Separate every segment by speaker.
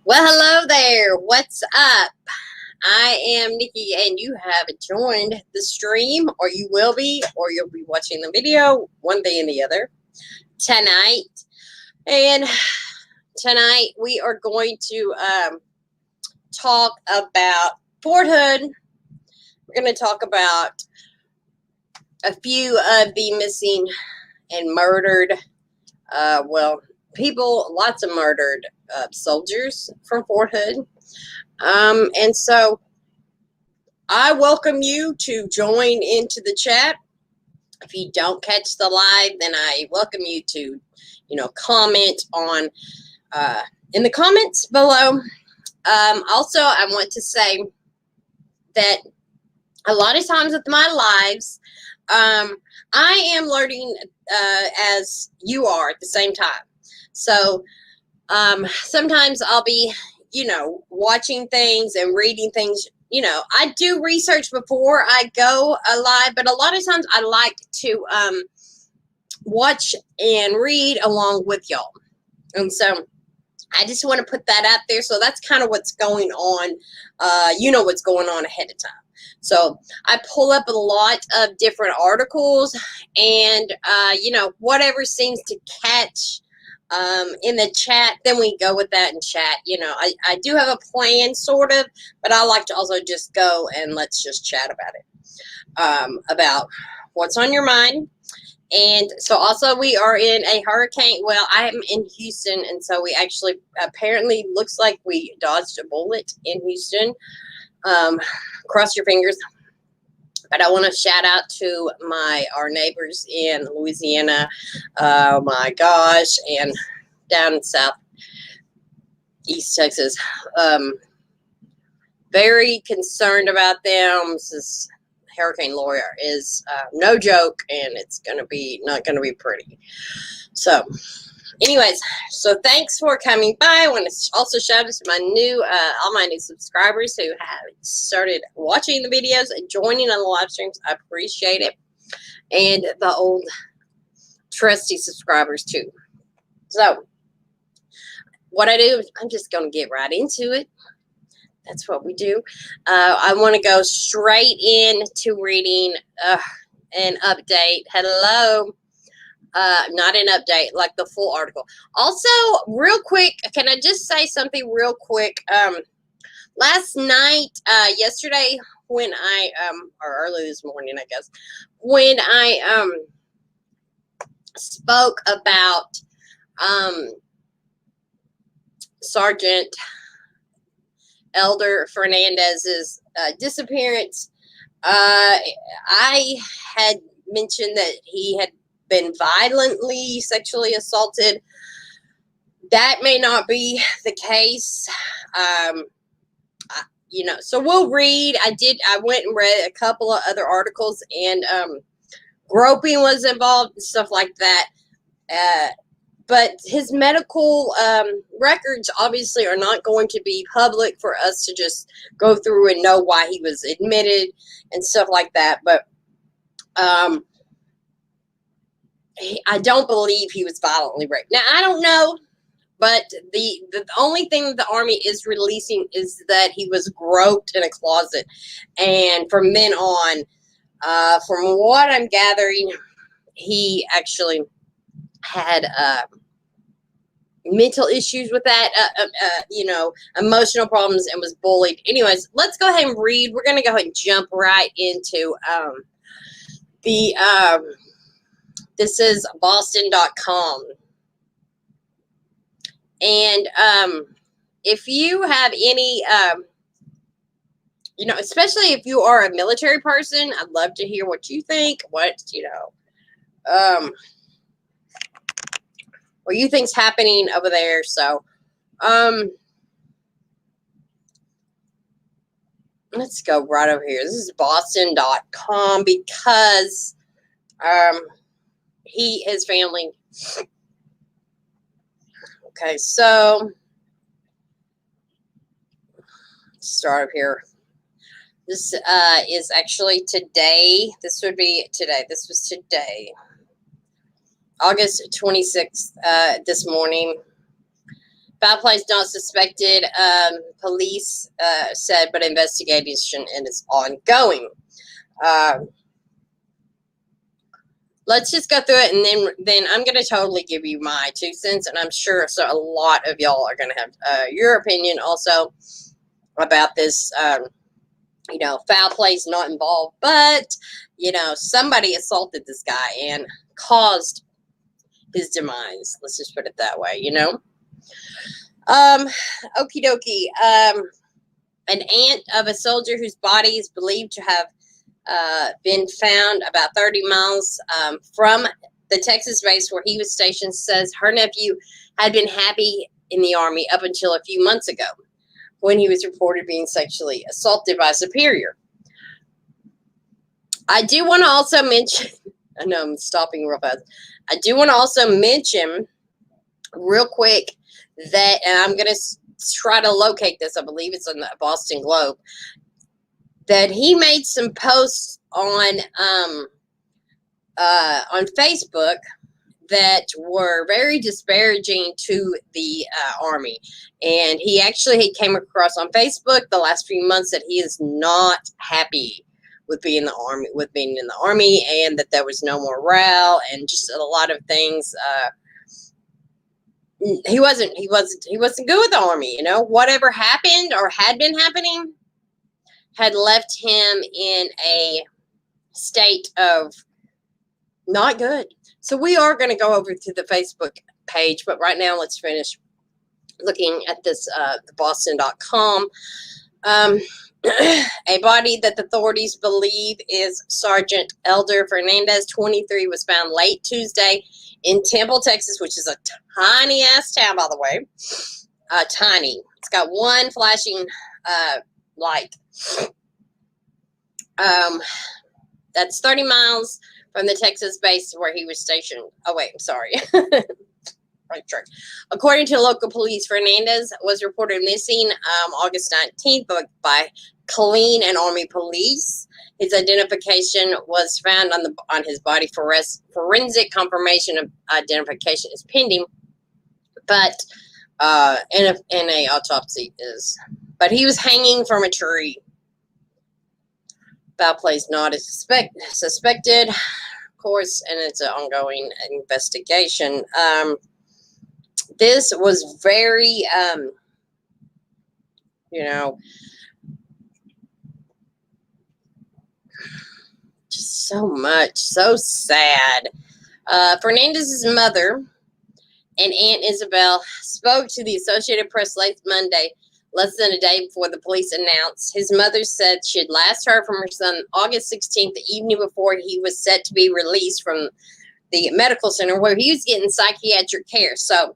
Speaker 1: Well, hello there. What's up? I am Nikki, and you have joined the stream, or you will be, or you'll be watching the video, one day and the other, tonight. And tonight we are going to talk about Fort Hood. We're going to talk about a few of the missing and murdered, people, lots of murdered soldiers from Fort Hood. And so I welcome you to join into the chat. If you don't catch the live, then I welcome you to, comment on in the comments below. Also, I want to say that a lot of times with my lives, I am learning as you are at the same time. So sometimes I'll be, watching things and reading things. I do research before I go live, but a lot of times I like to watch and read along with y'all. And so I just want to put that out there. So that's kind of what's going on. What's going on ahead of time. So I pull up a lot of different articles and, whatever seems to catch in the chat, then we go with that in chat. I do have a plan sort of, but I like to also just go and let's just chat about it, about what's on your mind. And so also we are in a hurricane. Well, I am in Houston, and so we actually apparently looks like we dodged a bullet in Houston. Cross your fingers. But I want to shout out to our neighbors in Louisiana. Oh my gosh, and down in South East Texas. Very concerned about them. This Hurricane Laura is no joke, and it's not gonna be pretty. So anyways, so thanks for coming by. I want to also shout out to my all my new subscribers who have started watching the videos and joining on the live streams. I appreciate it. And the old trusty subscribers too. So what I do, I'm just going to get right into it. That's what we do. I want to go straight into reading an update. Hello. Not an update, like the full article. Also, real quick, can I just say something real quick? Last night, yesterday, when or early this morning, I guess, when I spoke about Sergeant Elder Fernandez's disappearance, I had mentioned that he had been violently sexually assaulted. That may not be the case. So we'll read. I went and read a couple of other articles, and groping was involved and stuff like that. But his medical records obviously are not going to be public for us to just go through and know why he was admitted and stuff like that. But I don't believe he was violently raped. Now, I don't know, but the only thing the Army is releasing is that he was groped in a closet. And from then on, from what I'm gathering, he actually had mental issues with that, emotional problems, and was bullied. Anyways, let's go ahead and read. We're going to go ahead and jump right into this is Boston.com. And if you have any, especially if you are a military person, I'd love to hear what you think, what you think's happening over there. So, let's go right over here. This is Boston.com because his family. Okay, so start up here. This is actually today. This would be today. This was today, August 26th, this morning. Foul play is not suspected, police said, but investigation is ongoing. Let's just go through it, and then I'm going to totally give you my 2 cents, and I'm sure so a lot of y'all are going to have your opinion also about this. Foul play is not involved, but, somebody assaulted this guy and caused his demise. Let's just put it that way, Okie dokie. An aunt of a soldier whose body is believed to have been found about 30 miles from the Texas base where he was stationed says her nephew had been happy in the Army up until a few months ago when he was reported being sexually assaulted by a superior. I do want to also mention, I know I'm stopping real fast. I do want to also mention real quick that, and I'm going to try to locate this, I believe it's on the Boston Globe, that he made some posts on Facebook that were very disparaging to the Army. And he came across on Facebook the last few months that he is not happy with being in the Army, and that there was no morale and just a lot of things. He wasn't good with the Army, whatever happened or had been happening had left him in a state of not good. So we are going to go over to the Facebook page, but right now let's finish looking at this, the Boston.com. A body that the authorities believe is Sergeant Elder Fernandez, 23, was found late Tuesday in Temple, Texas, which is a tiny-ass town, by the way. Tiny. It's got one flashing light. That's 30 miles from the Texas base where he was stationed. Oh, wait, I'm sorry. Right track. According to local police, Fernandez was reported missing August 19th by Killeen and Army police. His identification was found on his body. Forensic confirmation of identification is pending, but and a autopsy is. But he was hanging from a tree. Foul play is not suspected, of course, and it's an ongoing investigation. This was very, just so sad. Fernandez's mother and Aunt Isabel spoke to the Associated Press late Monday, less than a day before the police announced. His mother said she had last heard from her son August 16th, the evening before he was set to be released from the medical center where he was getting psychiatric care. So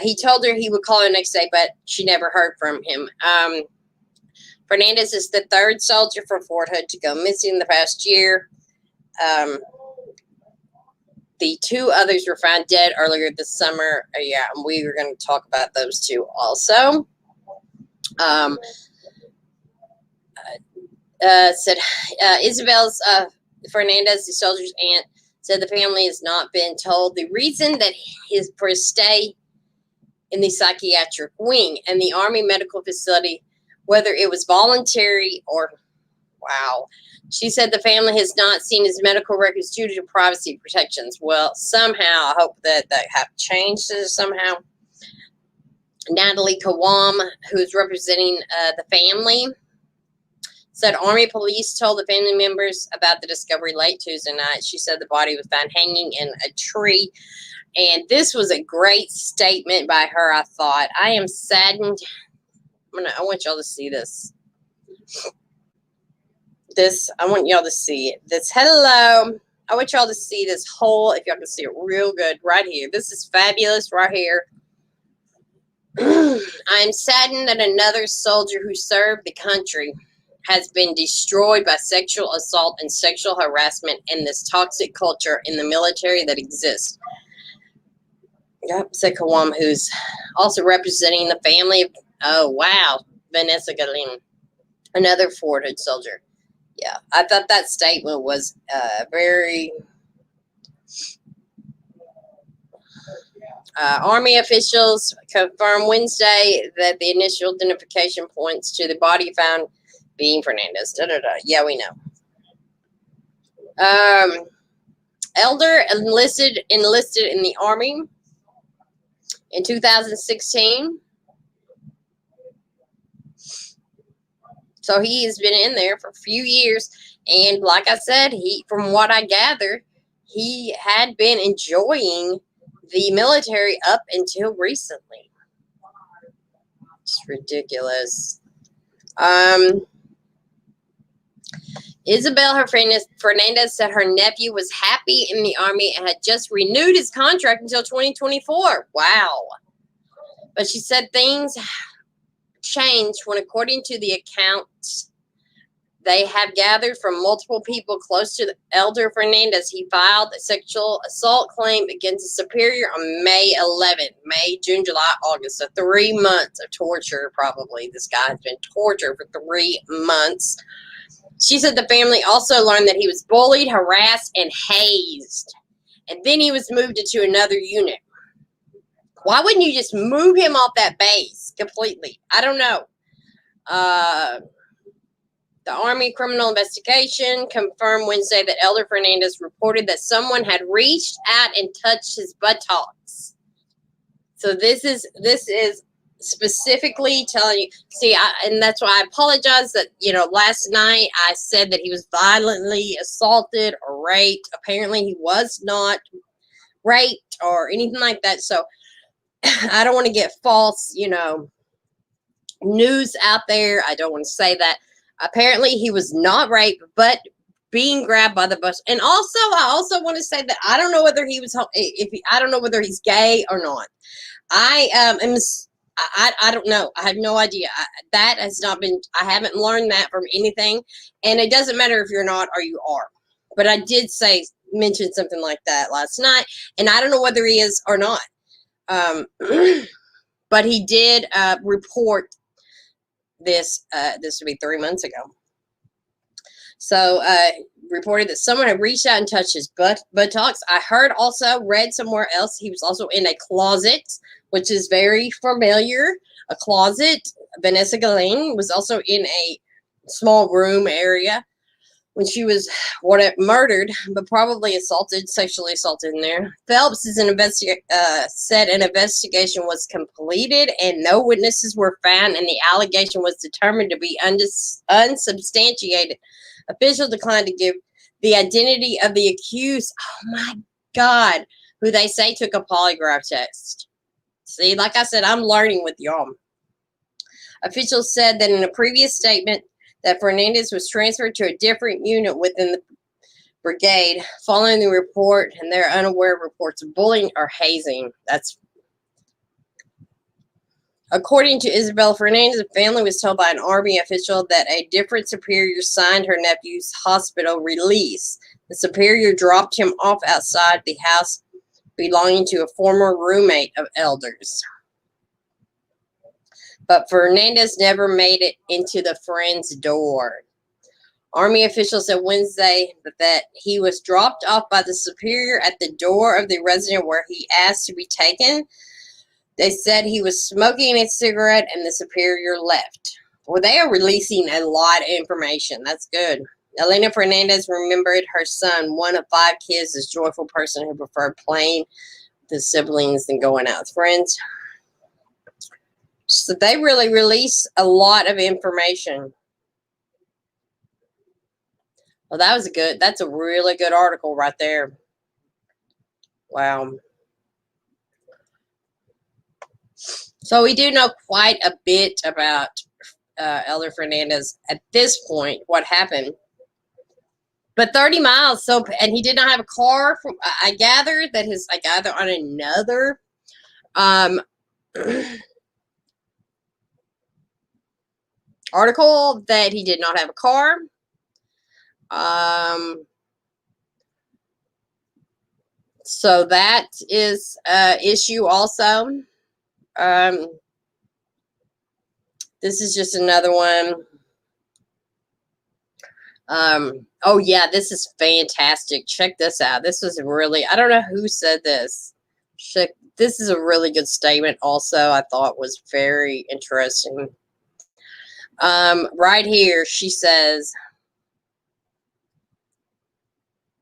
Speaker 1: he told her he would call her next day, but she never heard from him. Fernandez is the third soldier from Fort Hood to go missing the past year. The 2 others were found dead earlier this summer. Yeah, we were going to talk about those 2 also. Said Isabel's Fernandez, the soldier's aunt, said the family has not been told the reason that for his stay in the psychiatric wing and the Army medical facility, whether it was voluntary or, wow. She said the family has not seen his medical records due to privacy protections. Well, somehow, I hope that have changed somehow. Natalie Kawam, who's representing the family, said Army police told the family members about the discovery late Tuesday night. She said the body was found hanging in a tree. And this was a great statement by her, I thought. I am saddened. I want y'all to see this. I want y'all to see it. Hello. I want y'all to see this whole, if y'all can see it real good, right here. This is fabulous right here. I am saddened that another soldier who served the country has been destroyed by sexual assault and sexual harassment in this toxic culture in the military that exists. Yep, said Kawam, who's also representing the family of, oh, wow, Vanessa Guillen, another Fort Hood soldier. Yeah, I thought that statement was very Army officials confirmed Wednesday that the initial identification points to the body found being Fernandez. Yeah, we know. Elder enlisted in the Army in 2016. So he has been in there for a few years. And like I said, from what I gather, he had been enjoying the military up until recently. It's ridiculous. Isabel Fernandez said her nephew was happy in the Army and had just renewed his contract until 2024. Wow. But she said things changed when, according to the accounts they have gathered from multiple people close to the elder Fernandez, he filed a sexual assault claim against a superior on May 11th. May, June, July, August. So 3 months of torture, probably. This guy has been tortured for 3 months. She said the family also learned that he was bullied, harassed, and hazed. And then he was moved into another unit. Why wouldn't you just move him off that base completely? I don't know. The Army Criminal Investigation confirmed Wednesday that Elder Fernandez reported that someone had reached out and touched his buttocks. So this is specifically telling you. See, and that's why I apologize that, last night I said that he was violently assaulted or raped. Apparently he was not raped or anything like that. So I don't want to get false, news out there. I don't want to say that. Apparently he was not raped, but being grabbed by the bus. And also, I also want to say that I don't know whether he was, I don't know whether he's gay or not. I don't know. I have no idea. That has not been, I haven't learned that from anything. And it doesn't matter if you're not or you are. But I did mention something like that last night. And I don't know whether he is or not. But he did report this. This would be 3 months ago. So reported that someone had reached out and touched his buttocks. I read somewhere else, he was also in a closet, which is very familiar. A closet. Vanessa Guillen was also in a small room area when she was murdered, but probably sexually assaulted in there. Phelps said an investigation was completed and no witnesses were found, and the allegation was determined to be unsubstantiated. Officials declined to give the identity of the accused. Oh my God, who they say took a polygraph test. See, like I said, I'm learning with y'all. Officials said that in a previous statement that Fernandez was transferred to a different unit within the brigade following the report, and they're unaware of reports of bullying or hazing. According to Isabel Fernandez, the family was told by an Army official that a different superior signed her nephew's hospital release. The superior dropped him off outside the house belonging to a former roommate of Elder's. But Fernandez never made it into the friend's door. Army officials said Wednesday that he was dropped off by the superior at the door of the residence where he asked to be taken. They said he was smoking a cigarette and the superior left. Well, they are releasing a lot of information. That's good. Elena Fernandez remembered her son, one of 5 kids, this joyful person who preferred playing with his siblings than going out with friends. So they really release a lot of information. Well, that's a really good article right there. Wow. So we do know quite a bit about Elder Fernandez at this point, what happened. But 30 miles, and he did not have a car. I gather on another article that he did not have a car. So that is an issue also. This is just another one. Oh yeah, this is fantastic. Check this out. This was really, I don't know who said this. this is a really good statement also. I thought was very interesting. Right here, she says,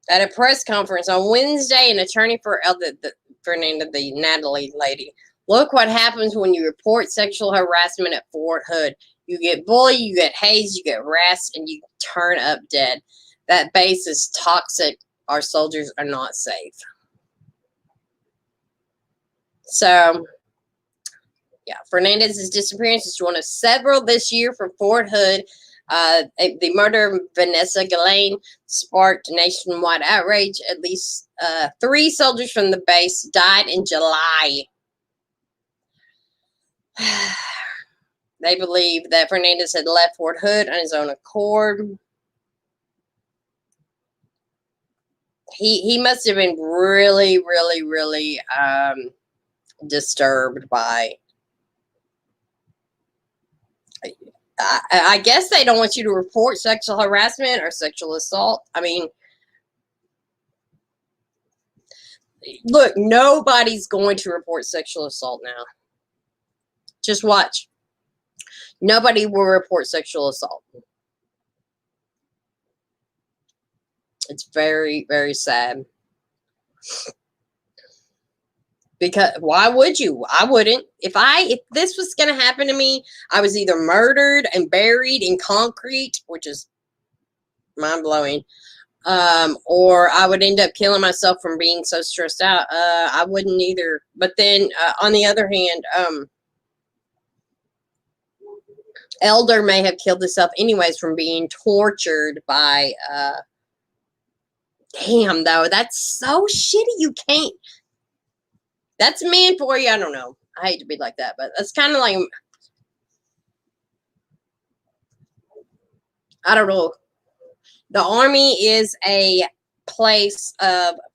Speaker 1: at a press conference on Wednesday, an attorney for Fernandez, the Natalie lady, look what happens when you report sexual harassment at Fort Hood. You get bullied, you get hazed, you get harassed, and you turn up dead. That base is toxic. Our soldiers are not safe. So, yeah, Fernandez's disappearance is one of several this year from Fort Hood. The murder of Vanessa Guillen sparked nationwide outrage. At least 3 soldiers from the base died in July. They believe that Fernandez had left Fort Hood on his own accord. He must have been really, really, really disturbed by. I guess they don't want you to report sexual harassment or sexual assault. I mean, look, nobody's going to report sexual assault now. Just watch. Nobody will report sexual assault. It's very, very sad. Because why would you? I wouldn't. If this was going to happen to me, I was either murdered and buried in concrete, which is mind-blowing, or I would end up killing myself from being so stressed out. I wouldn't either. But then, on the other hand, Elder may have killed himself anyways from being tortured by, damn, though, that's so shitty. You can't. That's men for you. I don't know. I hate to be like that, but that's kind of like, I don't know. The Army is a place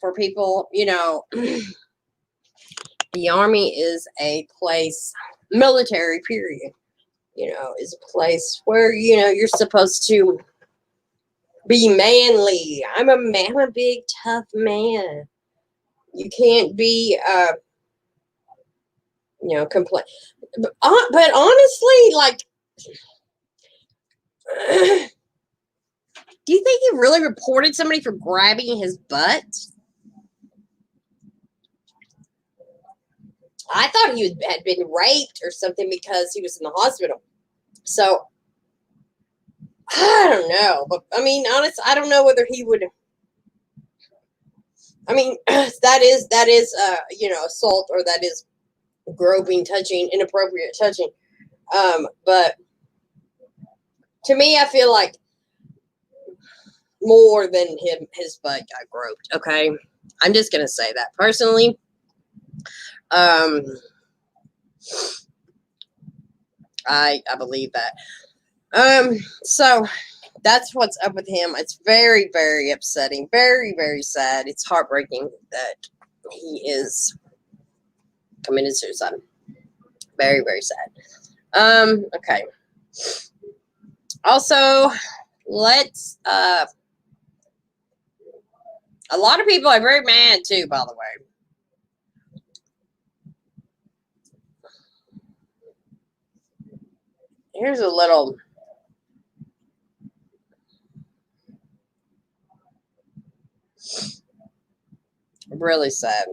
Speaker 1: for people, you know, the Army is a place, military period, you know, is a place where, you know, you're supposed to be manly. I'm a big, tough man. You can't be, you know, complain. But honestly, like, do you think he really reported somebody for grabbing his butt? I thought he had been raped or something because he was in the hospital. So, I don't know. But, I mean, honestly, I don't know whether he would. I mean, that is, you know, assault, or that is groping, touching, inappropriate touching. But to me, I feel like more than his butt got groped. Okay, I'm just gonna say that personally. I believe that. So that's what's up with him. It's very, very upsetting. Very, very sad. It's heartbreaking that he is committed suicide. Very, very sad. Okay. Also, let's a lot of people are very mad too, by the way. Here's a little really sad.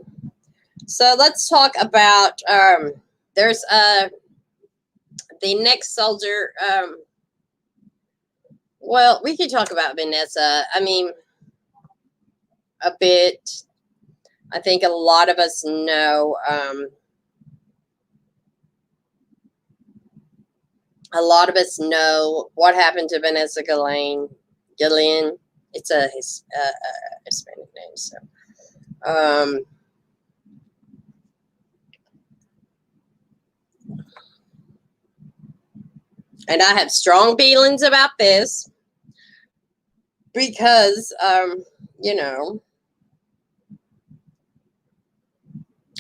Speaker 1: So let's talk about there's the next soldier. Well, we could talk about Vanessa. I mean, a bit. I think a lot of us know. A lot of us know what happened to Vanessa Guillen. It's a Hispanic name, so. And I have strong feelings about this because, you know,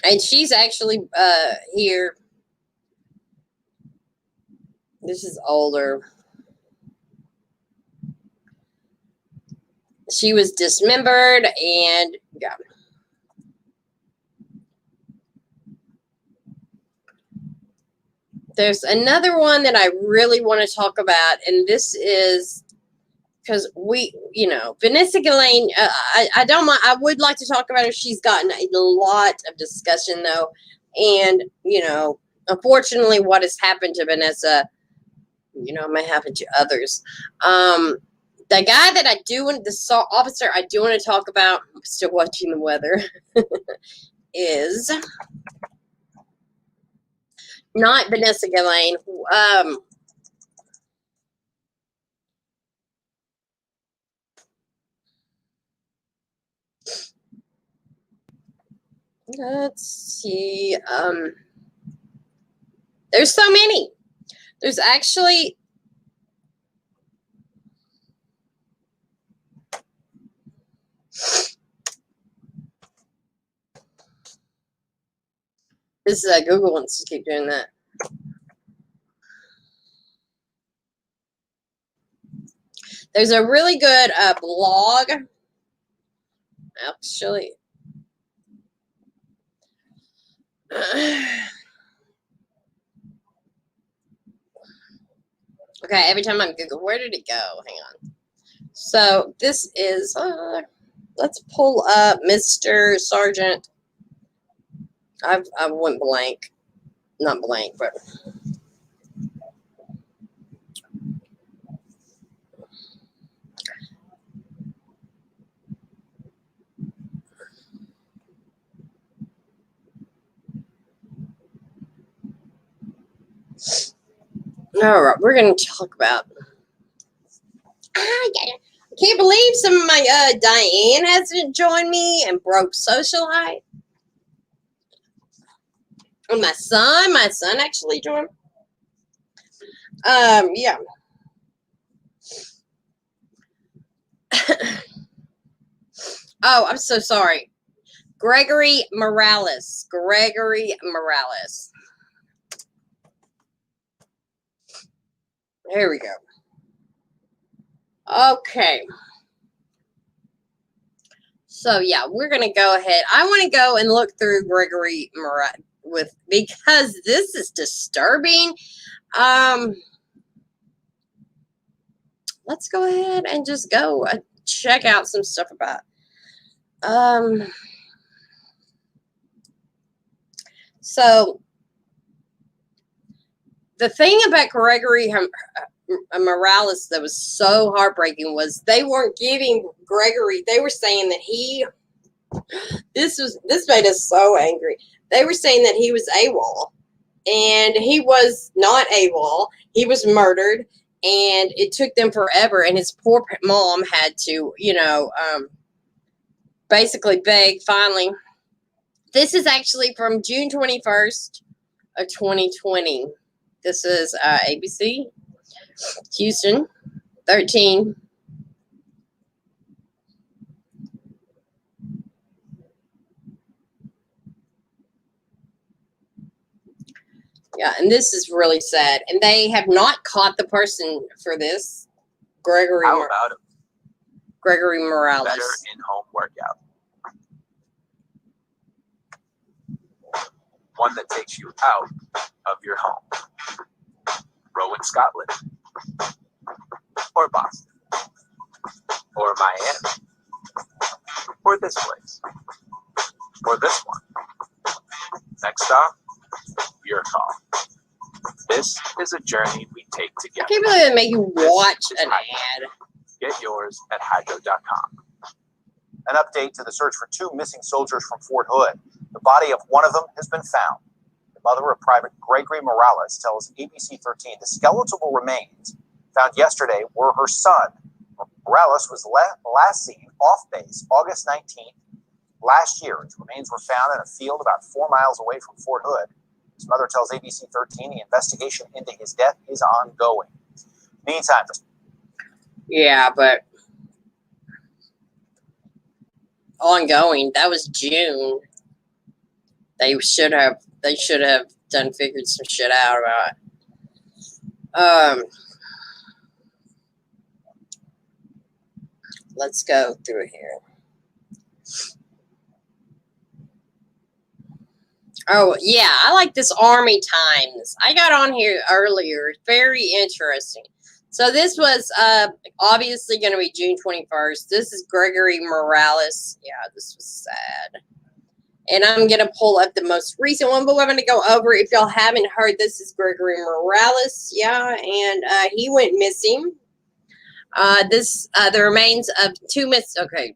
Speaker 1: and she's actually here. This is older. She was dismembered, and yeah. There's another one that I really want to talk about, and this is because Vanessa Guillen, I don't mind. I would like to talk about her. She's gotten a lot of discussion, though. And, unfortunately, what has happened to Vanessa, may happen to others. The guy that the officer I do want to talk about, I'm still watching the weather, is not Vanessa Guillen. Let's see. There's so many. There's actually this is Google wants to keep doing that. There's a really good blog. Actually, okay. Every time I'm Google, where did it go? Hang on. So this is. Let's pull up Mr. Sergeant. I went blank, not blank, but. All right, we're going to talk about. I can't believe some of my Diane hasn't joined me and broke socialite. And my son actually joined. Yeah. Oh, I'm so sorry. Gregory Morales. Here we go. Okay. So yeah, we're gonna go ahead. I want to go and look through Gregory Morales because this is disturbing. Let's go ahead and just go check out some stuff about. So the thing about Gregory Morales that was so heartbreaking was they weren't giving Gregory. They were saying that this made us so angry. They were saying that he was AWOL, and he was not AWOL. He was murdered, and it took them forever. And his poor mom had to, basically beg. Finally, this is actually from June 21st of 2020. This is ABC, Houston, 13. Yeah, and this is really sad. And they have not caught the person for this, Gregory.
Speaker 2: How about it?
Speaker 1: Gregory Morales.
Speaker 2: Better in-home workout. One that takes you out of your home. Row in Scotland. Or Boston. Or Miami. Or this place. Or this one. Next stop, your call. This is a journey we take together.
Speaker 1: I can't believe they make you watch an ad.
Speaker 2: Get yours at hydro.com.
Speaker 3: An update to the search for two missing soldiers from Fort Hood. The body of one of them has been found. The mother of Private Gregory Morales tells ABC 13 the skeletal remains found yesterday were her son. Morales was last seen off base August 19th last year. His remains were found in a field about 4 miles away from Fort Hood. His mother tells ABC 13 the investigation into his death is ongoing. Meantime,
Speaker 1: yeah, but ongoing. That was June. They should have figured some shit out about it. Let's go through here. Oh, yeah, I like this Army Times. I got on here earlier. Very interesting. So this was obviously going to be June 21st. This is Gregory Morales. Yeah, this was sad. And I'm going to pull up the most recent one, but we're going to go over, if y'all haven't heard, this is Gregory Morales. Yeah, and he went missing. The remains of two okay.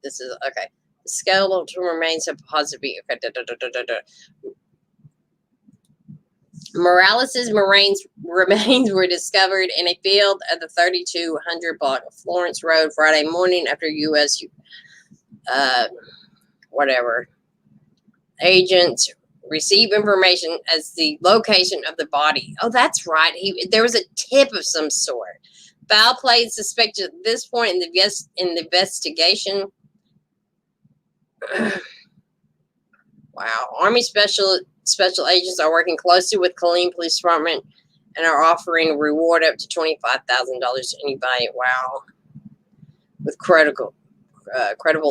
Speaker 1: This is, okay. The skeletal remains of positive. Okay. Morales' remains were discovered in a field at the 3200 block of Florence Road Friday morning after U.S. Whatever agents received information as the location of the body. Oh, that's right. There was a tip of some sort. Foul play is suspected at this point in the investigation. Wow. Army special agents are working closely with Killeen Police Department and are offering a reward up to $25,000 to anybody. Wow. With credible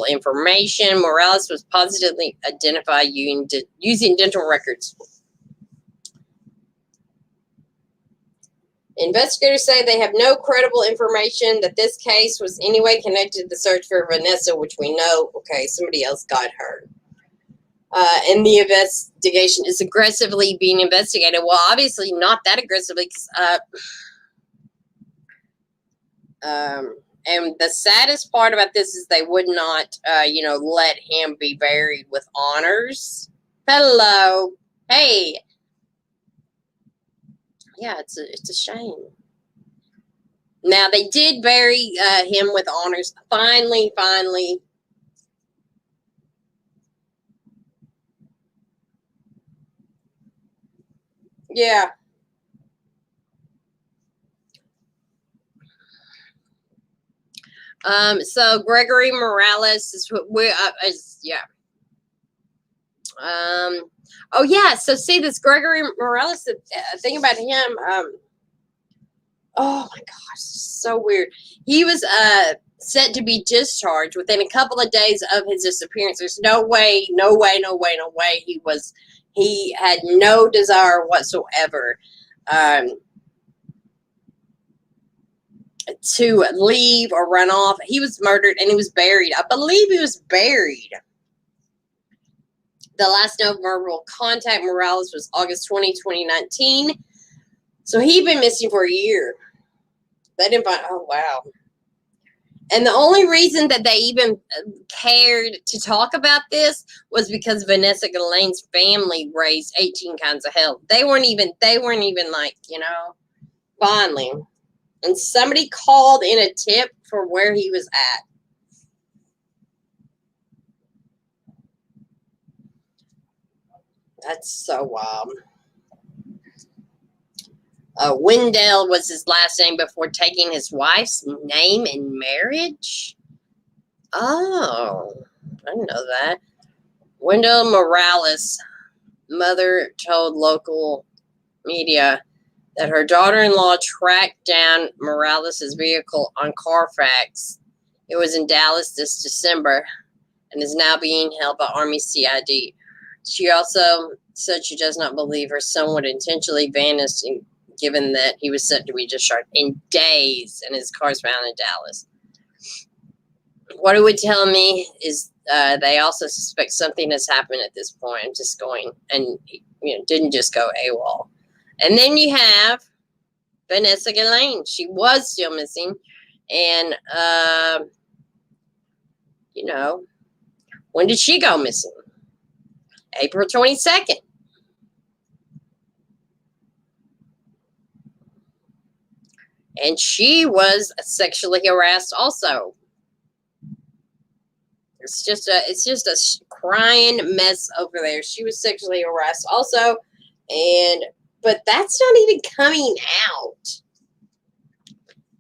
Speaker 1: information. Morales was positively identified using dental records. Investigators say they have no credible information that this case was in any way connected to the search for Vanessa, which we know, okay, somebody else got her. And the investigation is aggressively being investigated. Well, obviously not that aggressively, because and the saddest part about this is they would not, let him be buried with honors. Hello, hey, yeah, it's a shame. Now they did bury him with honors. Finally. Yeah. So Gregory Morales is what yeah. Oh yeah. So see this Gregory Morales. The thing about him. Oh my gosh, so weird. He was set to be discharged within a couple of days of his disappearance. There's no way. He had no desire whatsoever to leave or run off. He was murdered and he was buried. I believe he was buried. The last known verbal contact Morales was August 20, 2019. So he'd been missing for a year. They didn't find, oh wow. And the only reason that they even cared to talk about this was because Vanessa Guillen's family raised 18 kinds of hell. They weren't even like, finally. And somebody called in a tip for where he was at. That's so wild. Wendell was his last name before taking his wife's name in marriage. Oh, I didn't know that. Wendell Morales' mother told local media that her daughter-in-law tracked down Morales' vehicle on Carfax. It was in Dallas this December and is now being held by Army CID. She also said she does not believe her son would intentionally vanish, given that he was set to be discharged in days and his car's found in Dallas. What it would tell me is they also suspect something has happened at this point. Just going and didn't just go AWOL. And then you have Vanessa Guillen. She was still missing, and when did she go missing? April 22nd. And she was sexually harassed also. It's just a crying mess over there. She was sexually harassed also, but that's not even coming out.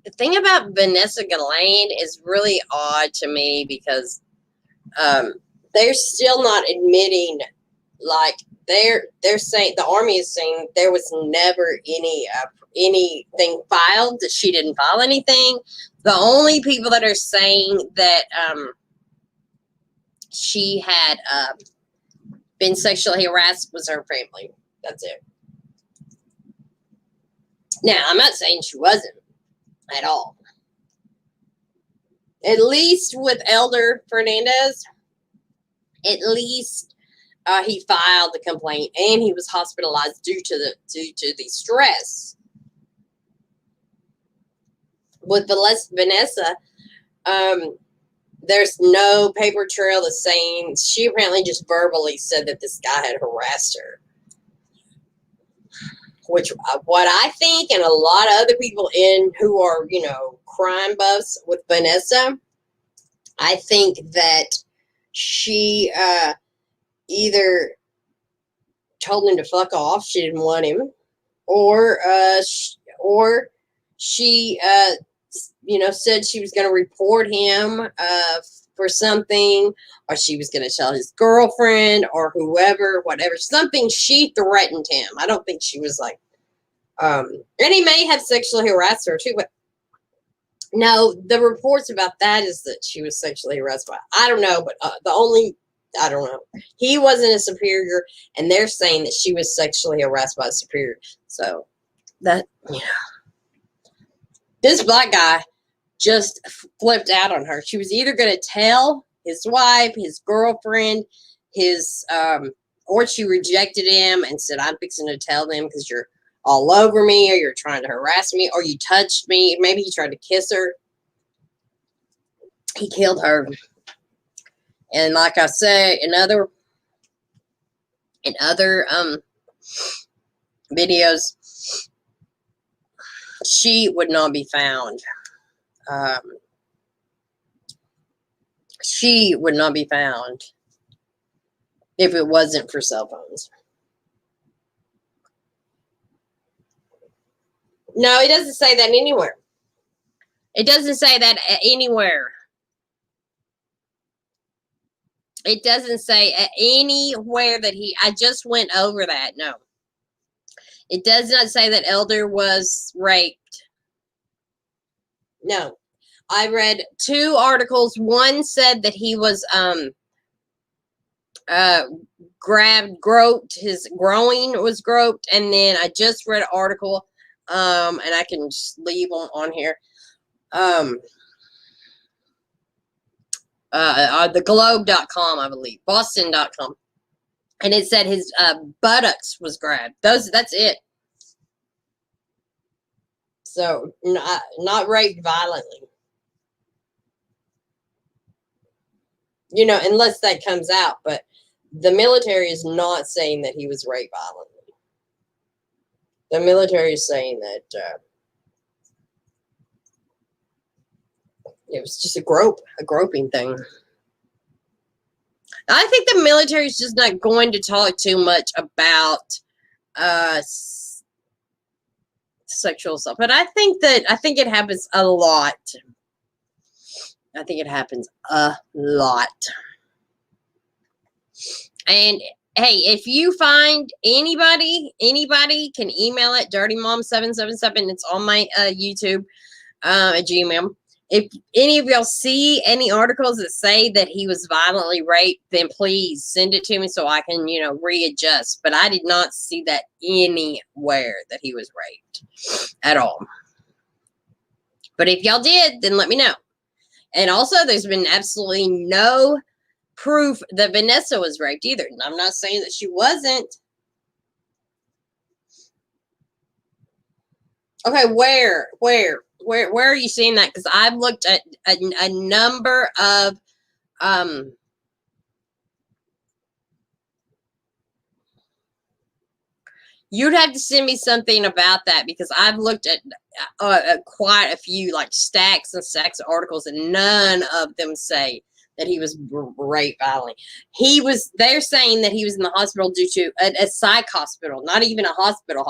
Speaker 1: The thing about Vanessa Guillen is really odd to me because they're still not admitting, like they're saying, the Army is saying there was never anything filed, that she didn't file anything. The only people that are saying that she had been sexually harassed was her family. That's it. Now, I'm not saying she wasn't at all. At least with Elder Fernandez, at least he filed the complaint and he was hospitalized due to the stress. With Vanessa, there's no paper trail that's saying, she apparently just verbally said that this guy had harassed her. Which, what I think, and a lot of other people who are, crime buffs with Vanessa, I think that she either told him to fuck off, she didn't want him, or she said she was going to report him for something, or she was going to tell his girlfriend or whoever, whatever, something. She threatened him. I don't think she was like, and he may have sexually harassed her too, but no, the reports about that is that she was sexually harassed by, I don't know, but I don't know. He wasn't a superior, and they're saying that she was sexually harassed by a superior. So that, this black guy just flipped out on her. She was either going to tell his wife, his girlfriend, or she rejected him and said, I'm fixing to tell them because you're all over me, or you're trying to harass me, or you touched me. Maybe he tried to kiss her. He killed her. And like I say, in other videos, she would not be found. She would not be found if it wasn't for cell phones. No, it doesn't say that anywhere. It doesn't say that anywhere. It doesn't say anywhere that I just went over that. No. It does not say that Elder was raped. No. I read 2 articles. One said that he was groped, his groin was groped, and then I just read an article, and I can just leave on here. Theglobe.com, I believe, Boston.com, and it said his buttocks was grabbed. That's it. So not raped violently. Unless that comes out, but the military is not saying that he was raped violently. The military is saying that it was just a groping thing. I think the military is just not going to talk too much about sexual assault, but I think it happens a lot. I think it happens a lot. And hey, if you find anybody can email it, dirtymom777. It's on my YouTube at Gmail. If any of y'all see any articles that say that he was violently raped, then please send it to me so I can, readjust. But I did not see that anywhere that he was raped at all. But if y'all did, then let me know. And also, there's been absolutely no proof that Vanessa was raped either. And I'm not saying that she wasn't. Okay, where are you seeing that? Because I've looked at a number of you'd have to send me something about that, because I've looked at quite a few, like stacks and stacks of articles, and none of them say that he was raped violently. They're saying that he was in the hospital due to a psych hospital, not even a hospital.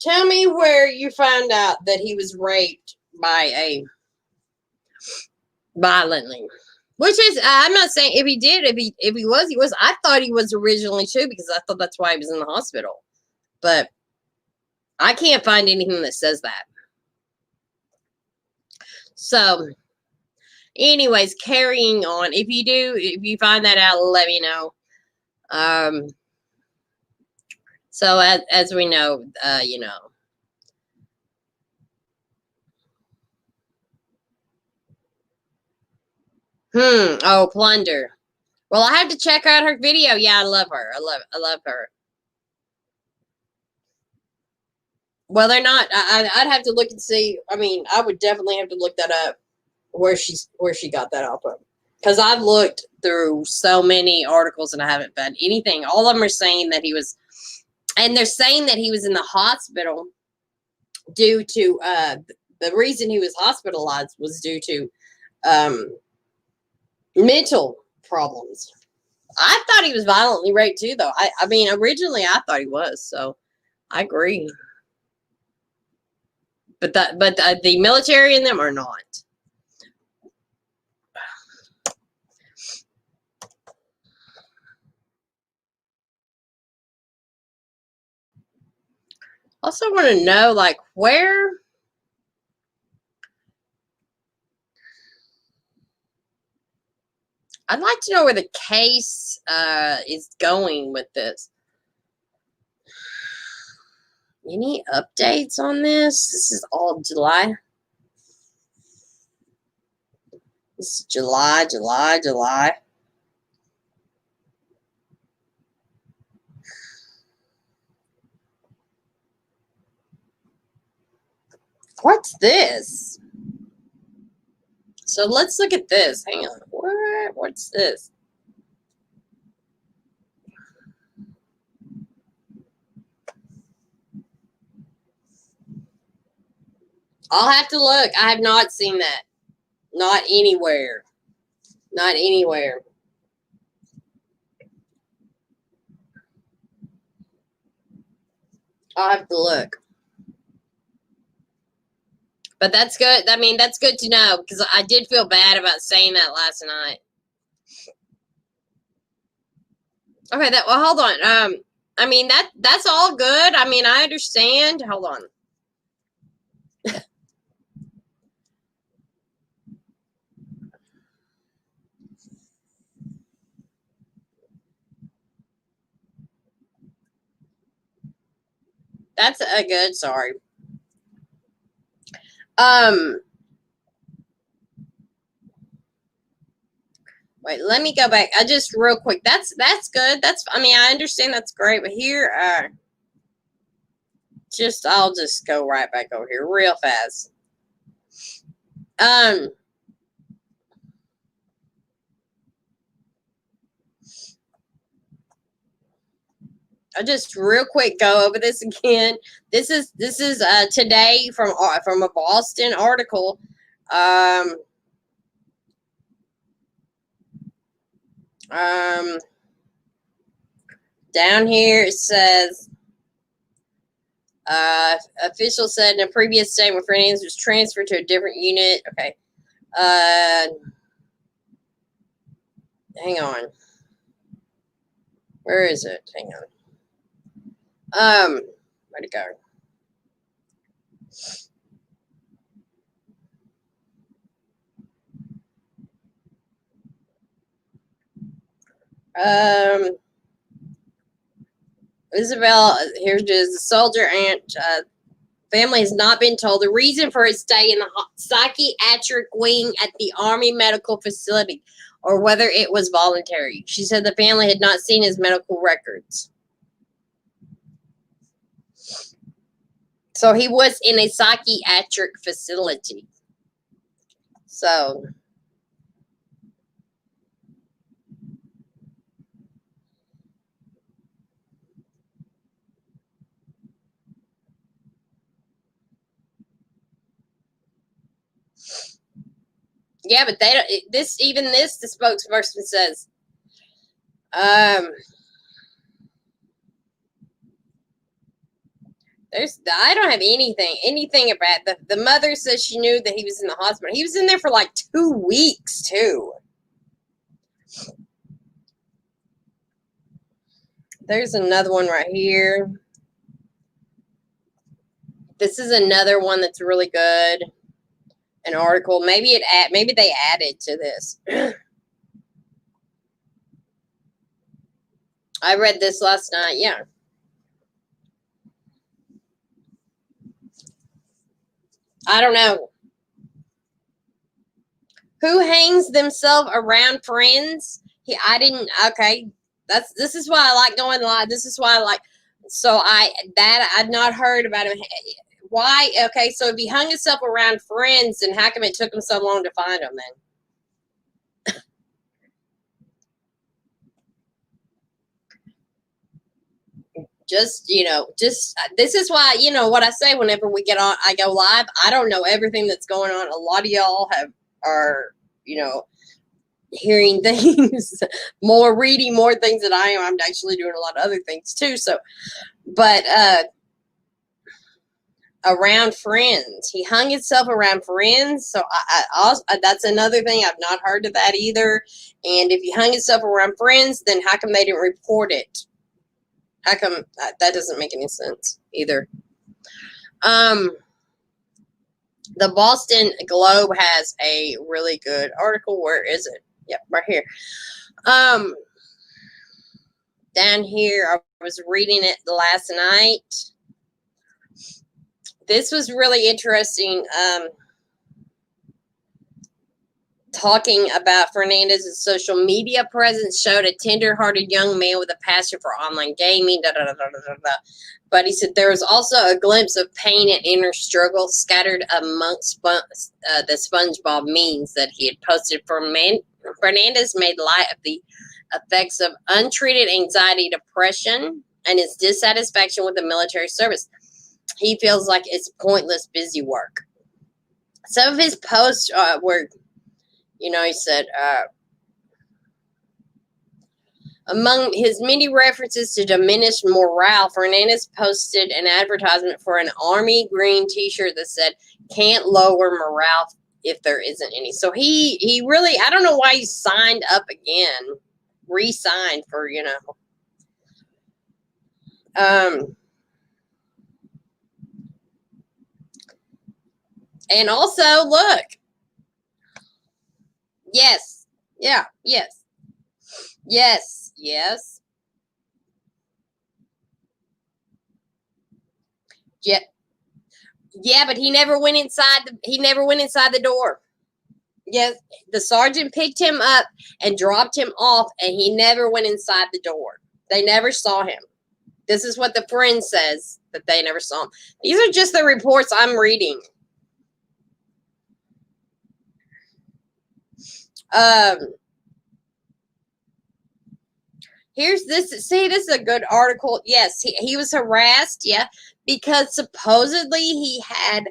Speaker 1: Tell me where you found out that he was raped by violently. Which is, I'm not saying if he did, if he was. I thought he was originally too, because I thought that's why he was in the hospital. But I can't find anything that says that. So, Anyways, carrying on. If you find that out, let me know. So as we know, you know. Oh, Plunder. Well, I have to check out her video. Yeah, I love her. I love her. Well, they're not. I'd have to look and see. I mean, I would definitely have to look that up where she got that off of. Because I've looked through so many articles and I haven't found anything. All of them are saying that he was, and they're saying that he was in the hospital due to the reason he was hospitalized was due to mental problems. I thought he was violently raped too, though. I mean, originally I thought he was, so I agree. But the military in them are not. Also, want to know like where. I'd like to know where the case is going with this. Any updates on this? This is all July. This is July. What's this? So let's look at this. Hang on. What's this? I'll have to look. I have not seen that. Not anywhere. Not anywhere. I'll have to look. But that's good. I mean, that's good to know because I did feel bad about saying that last night. Okay, well, hold on. I mean that's all good. I mean, I understand. Hold on. That's a good. Sorry. Wait, let me go back. I just real quick. That's good. I mean, I understand that's great, but here, I'll just go right back over here real fast. I just real quick go over this again. This is today from a Boston article. Down here it says, officials said in a previous statement, Fernandez was transferred to a different unit. Okay. Hang on. Where is it? Hang on. Where'd it go? Isabel, here's the soldier aunt. Family has not been told the reason for his stay in the psychiatric wing at the Army Medical Facility or whether it was voluntary. She said the family had not seen his medical records. So he was in a psychiatric facility. So yeah, but they don't. The spokesperson says, I don't have anything about the mother says she knew that he was in the hospital. He was in there for like 2 weeks too. There's another one right here. This is another one that's really good. an article. Maybe they added to this. I read this last night. Yeah. I don't know. Who hangs themselves around friends? Okay. This is why I like going live. This is why I like, I'd not heard about him. Why? Okay. So if he hung himself around friends, then how come it took him so long to find him then? This is why, what I say whenever we get on, I go live. I don't know everything that's going on. A lot of y'all are hearing things more, reading more things than I am. I'm actually doing a lot of other things too. So, but around friends, he hung himself around friends. So I also, that's another thing. I've not heard of that either. And if he hung himself around friends, then how come they didn't report it? How come that doesn't make any sense either? The Boston Globe has a really good article. Where is it? Yep, right here. Down here, I was reading it last night. This was really interesting. Talking about Fernandez's social media presence showed a tender-hearted young man with a passion for online gaming. But he said there was also a glimpse of pain and inner struggle scattered amongst the SpongeBob memes that he had posted. Fernandez made light of the effects of untreated anxiety, depression, and his dissatisfaction with the military service. He feels like it's pointless, busy work. Some of his posts were, he said, among his many references to diminished morale, Fernandez posted an advertisement for an army green t-shirt that said, "Can't lower morale if there isn't any." So he really, I don't know why he signed up again, re-signed for, and also, look. Yes. Yeah. Yes. Yes. Yes. Yeah. Yeah, but he never went inside the door. Yes, the sergeant picked him up and dropped him off, and he never went inside the door. They never saw him. This is what the friend says, that they never saw him. These are just the reports I'm reading. Here's this. See, this is a good article. Yes, he was harassed. Yeah, because supposedly he had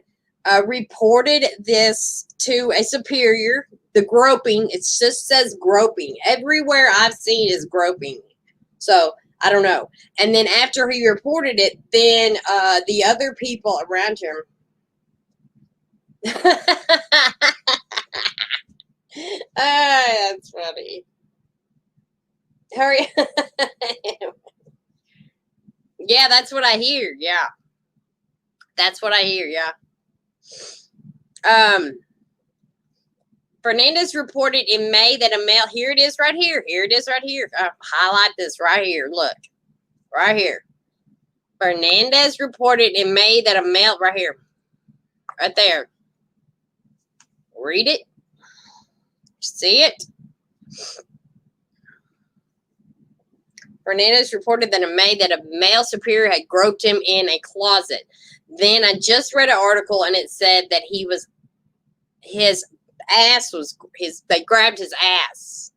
Speaker 1: reported this to a superior. The groping. It just says groping. Everywhere I've seen is groping. So I don't know. And then after he reported it, then the other people around him. That's funny. Hurry. Yeah, that's what I hear. Yeah. That's what I hear. Yeah. Fernandez reported in May that a male, here it is right here. Here it is right here. Highlight this right here. Look. Right here. Fernandez reported in May that a male, right here. Right there. Read it. See it? Fernandez reported that in May that a male superior had groped him in a closet. Then I just read an article and it said that they grabbed his ass.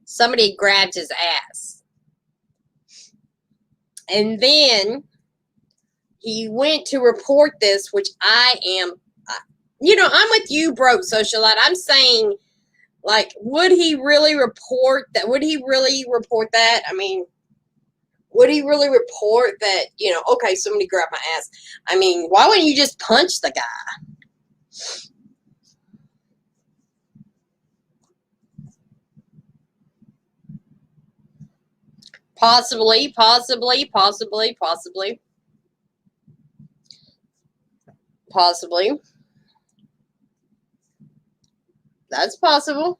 Speaker 1: Somebody grabbed his ass. And then he went to report this, which I'm with you, broke socialite. I'm saying, like, would he really report that? I mean, would he really report that, okay, somebody grabbed my ass? I mean, why wouldn't you just punch the guy? Possibly. That's possible.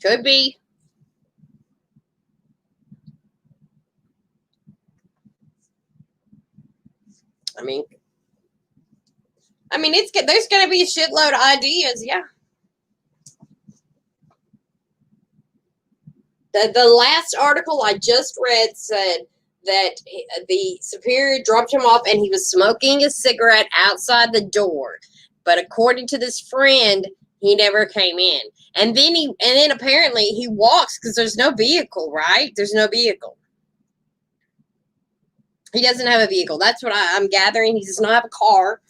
Speaker 1: Could be. I mean, there's going to be a shitload of ideas, yeah. The last article I just read said that the superior dropped him off and he was smoking a cigarette outside the door. But according to this friend, he never came in. And then apparently he walks because there's no vehicle, right? There's no vehicle. He doesn't have a vehicle. That's what I'm gathering. He does not have a car.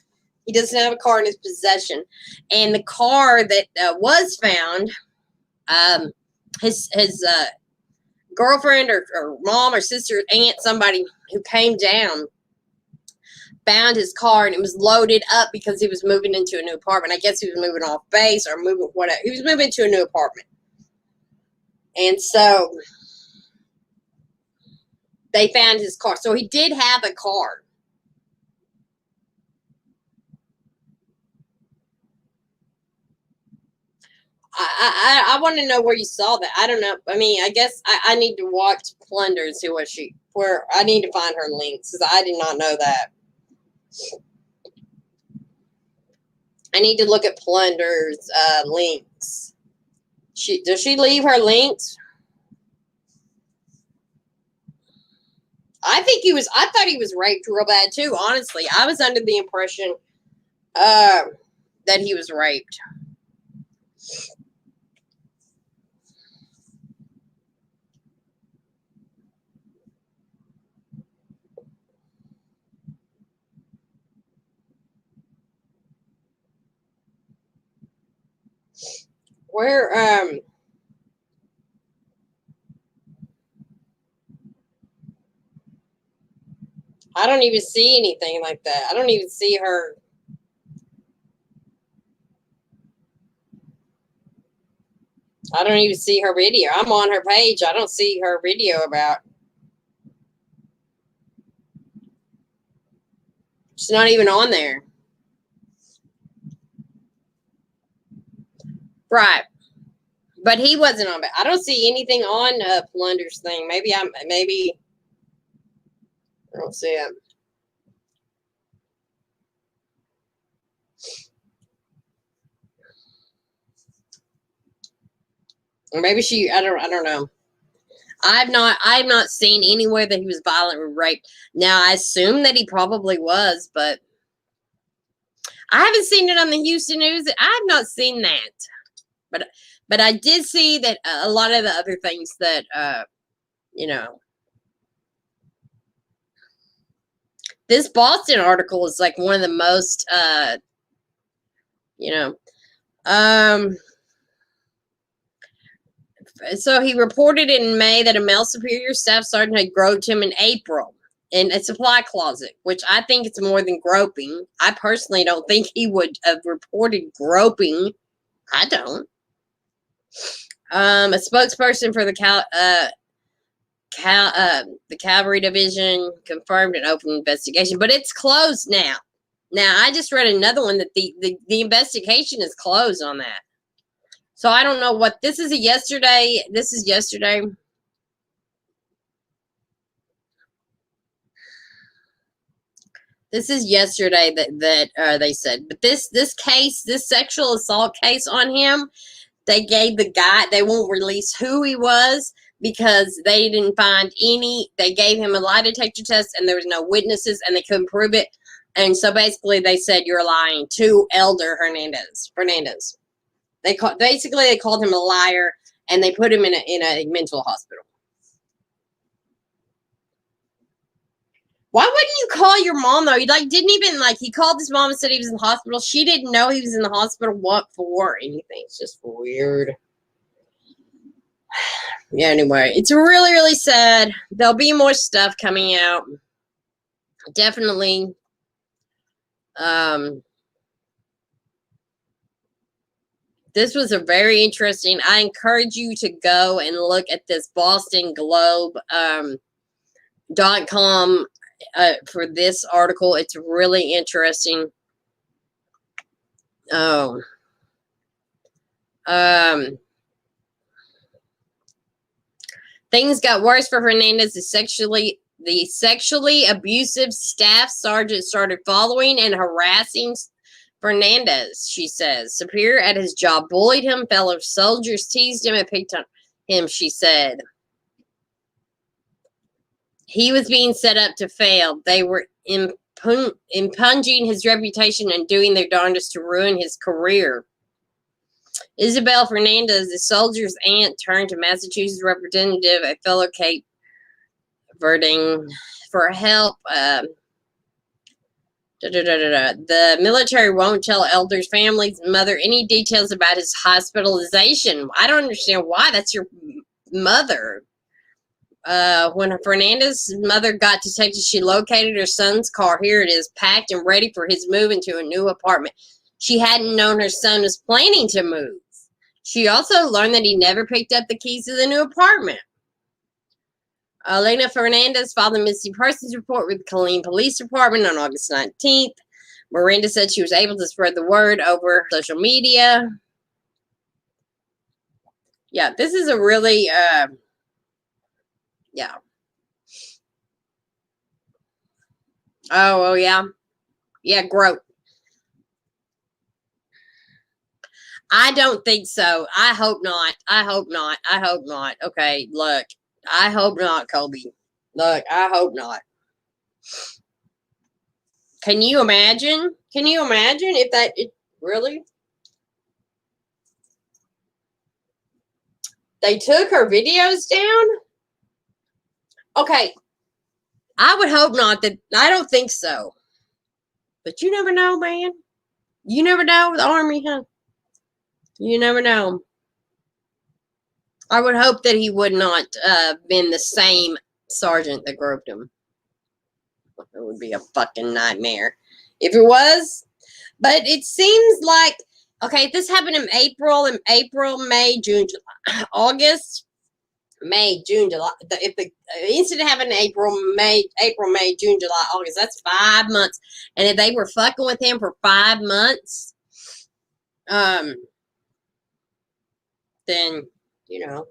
Speaker 1: He doesn't have a car in his possession. And the car that was found, his girlfriend or mom or sister, aunt, somebody who came down found his car, and it was loaded up because he was moving into a new apartment. I guess he was moving off base or moving whatever. He was moving to a new apartment. And so they found his car. So he did have a car. I want to know where you saw that. I don't know. I mean, I guess I need to watch Plunder and see where I need to find her links, because I did not know that. I need to look at Plunder's links. Does she leave her links? I thought he was raped real bad too, honestly. I was under the impression that he was raped. Where I don't even see anything like that. I don't even see her. I don't even see her video. I'm on her page. I don't see her video about. She's not even on there. Right. But he wasn't on it. I don't see anything on Plunder's thing. Maybe I don't see it. Or maybe I don't know. I've not seen anywhere that he was violently raped. Now I assume that he probably was, but I haven't seen it on the Houston News. I have not seen that. But I did see that a lot of the other things that this Boston article is like one of the most so he reported in May that a male superior staff sergeant had groped him in April in a supply closet, which I think it's more than groping. I personally don't think he would have reported groping. I don't. A spokesperson for the cavalry division confirmed an open investigation, but it's closed now. Now, I just read another one that the investigation is closed on that. So I don't know what this is. Yesterday. This is yesterday. This is yesterday that they said. But this case, this sexual assault case on him, they gave the guy. They won't release who he was because they didn't find any. They gave him a lie detector test, and there was no witnesses, and they couldn't prove it. And so basically, they said you're lying to Elder Fernandez. They called him a liar, and they put him in a mental hospital. Why wouldn't you call your mom though? He he called his mom and said he was in the hospital. She didn't know he was in the hospital. What for? Anything? It's just weird. Yeah. Anyway, it's really, really sad. There'll be more stuff coming out. Definitely. This was a very interesting. I encourage you to go and look at this BostonGlobe.com for this article. It's really interesting. Oh. Um. Things got worse for Fernandez. The sexually abusive staff sergeant started following and harassing Fernandez, she says. Superior at his job bullied him. Fellow soldiers teased him and picked on him, she said. He was being set up to fail. They were impugning his reputation and doing their darndest to ruin his career. Isabel Fernandez, the soldier's aunt, turned to Massachusetts representative, a fellow Cape Verdean, for help. The military won't tell Elder's family's mother any details about his hospitalization. I don't understand why. That's your mother. When Fernandez's mother got to Texas, she located her son's car. Here it is, packed and ready for his move into a new apartment. She hadn't known her son was planning to move. She also learned that he never picked up the keys to the new apartment. Elena Fernandez filed a missing persons report with the Killeen Police Department on August 19th. Miranda said she was able to spread the word over social media. Yeah, this is a really, yeah. Oh, yeah. Yeah, gross. I don't think so. I hope not. I hope not. I hope not. Okay, look. I hope not, Kobe. Look, I hope not. Can you imagine? Can you imagine if that really? They took her videos down? Okay. I would hope not. That I don't think so. But you never know, man. You never know with the Army, huh? You never know. I would hope that he would not been the same sergeant that groped him. It would be a fucking nightmare if it was. But it seems like, okay, this happened in April, May, June, July, August, May, June, July. If the incident happened in April, May, June, July, August, that's 5 months. And if they were fucking with him for 5 months, then, you know,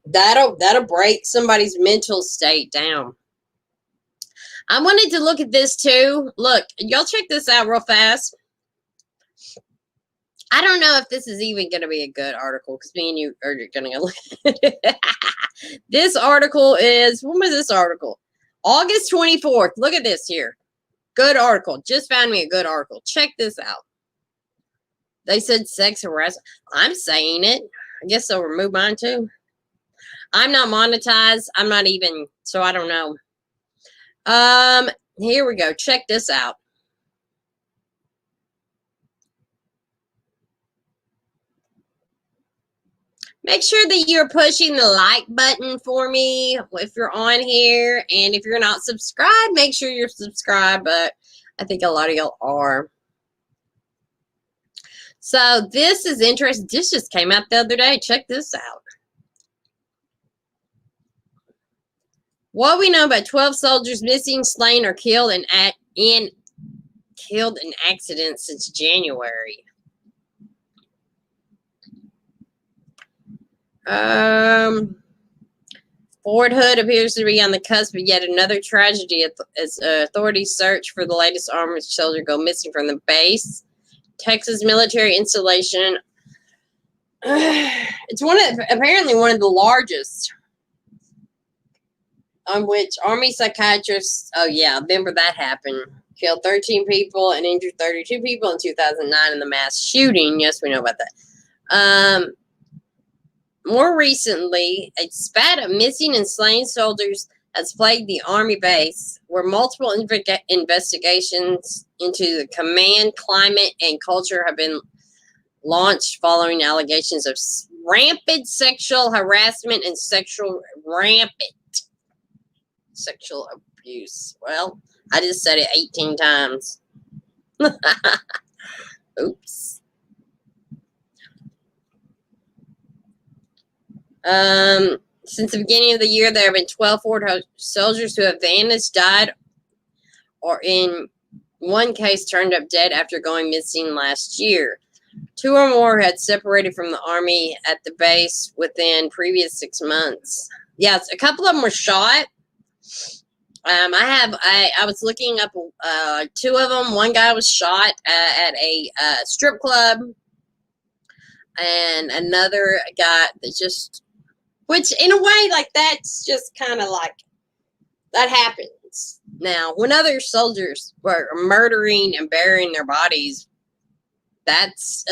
Speaker 1: that'll break somebody's mental state down. I wanted to look at this too. Look, y'all check this out real fast. I don't know if this is even going to be a good article because me and you are going to look at it. This article is, when was this article? August 24th. Look at this here. Good article. Just found me a good article. Check this out. They said sex harassment. I'm saying it. I guess they'll remove mine too. I'm not monetized. I'm not even, so I don't know. Here we go. Check this out. Make sure that you're pushing the like button for me if you're on here. And if you're not subscribed, make sure you're subscribed. But I think a lot of y'all are. So this is interesting. This just came out the other day. Check this out. What we know about 12 soldiers missing, slain, or killed in accidents since January. Fort Hood appears to be on the cusp of yet another tragedy as authorities search for the latest armed soldier go missing from the base. Texas military installation. It's apparently one of the largest, on which Army psychiatrists, oh yeah, remember that happened. Killed 13 people and injured 32 people in 2009 in the mass shooting. Yes, we know about that. More recently, a spat of missing and slain soldiers has plagued the Army base, where multiple investigations into the command, climate, and culture have been launched following allegations of rampant sexual harassment and rampant sexual abuse. Well, I just said it 18 times. Oops. Since the beginning of the year, there have been 12 Fort Hood soldiers who have vanished, died, or in One case turned up dead after going missing last year. 2 or more had separated from the Army at the base within previous 6 months. Yes, a couple of them were shot. I was looking up 2 of them. One guy was shot at a strip club, and another guy that just, which in a way, like, that's just kind of like, that happens. Now, when other soldiers were murdering and burying their bodies, that's,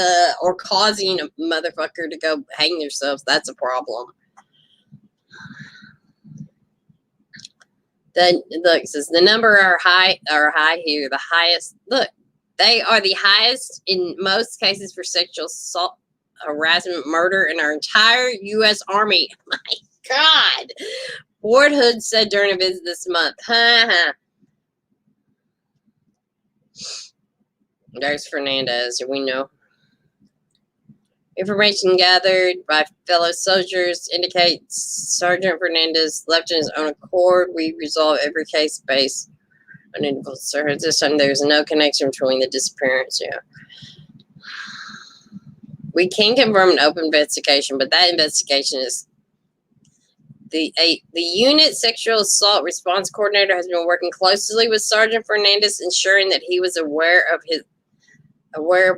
Speaker 1: or causing a motherfucker to go hang themselves, that's a problem. Look, it says the number are high here. The highest, look, they are the highest in most cases for sexual assault, harassment, murder in our entire U.S. Army. My God. Fort Hood said during a visit this month. There's Fernandez, we know. Information gathered by fellow soldiers indicates Sergeant Fernandez left on his own accord. We resolve every case based on individual service. This time there's no connection between the disappearance. Yeah. We can confirm an open investigation, but that investigation is the unit sexual assault response coordinator has been working closely with Sergeant Fernandez, ensuring that he was aware of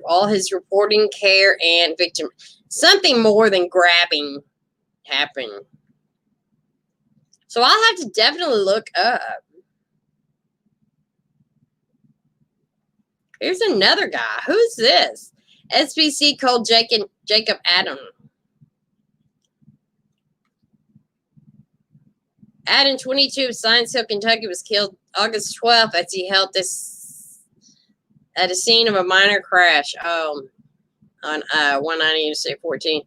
Speaker 1: all his reporting, care, and victim. Something more than grabbing happened. So I'll have to definitely look up. Here's another guy. Who's this? SBC called Jacob Adam. Adam, 22, of Science Hill, Kentucky, was killed August 12th as he held this at a scene of a minor crash on 190 Interstate 14.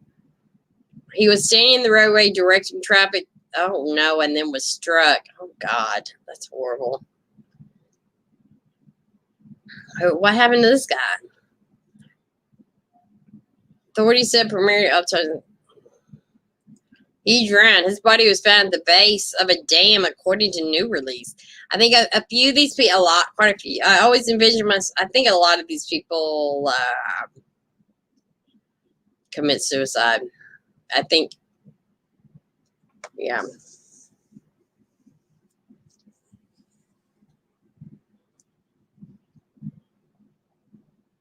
Speaker 1: He was standing in the roadway directing traffic. Oh, no, and then was struck. Oh, God, that's horrible. What happened to this guy? Authorities said primary uptime. He drowned. His body was found at the base of a dam, according to new release. I think a few of these people, quite a few. I always envision myself. I think a lot of these people commit suicide. I think, yeah.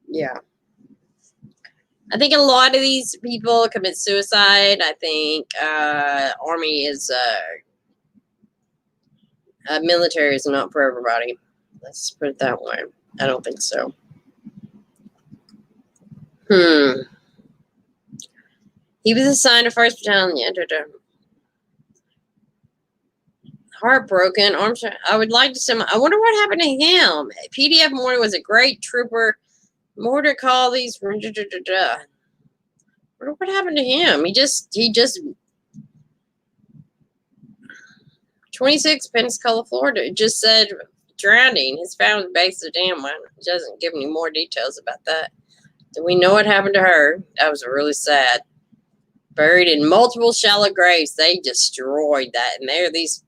Speaker 1: Yeah. I think a lot of these people commit suicide. I think Army is military is not for everybody. Let's put it that way. I don't think so. He was assigned to 1st Battalion. Heartbroken. I would like to send. I wonder what happened to him. PDF Morton was a great trooper. Mortar call these. What happened to him? He just 26 Pensacola, Florida. It just said drowning. His family base of dam. It doesn't give any more details about that. Do we know what happened to her? That was really sad. Buried in multiple shallow graves. They destroyed that. And there are these.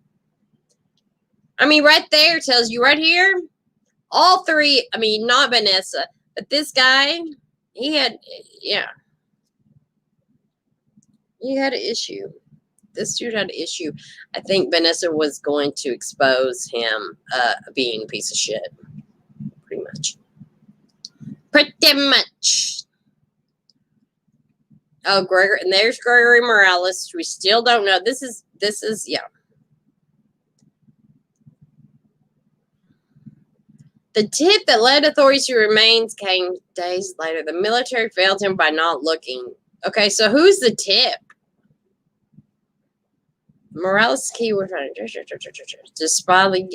Speaker 1: I mean, right there tells you right here. All 3. I mean, not Vanessa. But this guy, he had an issue. This dude had an issue. I think Vanessa was going to expose him being a piece of shit. Pretty much. Oh, Gregory, and there's Gregory Morales. We still don't know. This is, yeah. The tip that led authorities to remains came days later. The military failed him by not looking. Okay, so who's the tip? Morales' keyword. Despite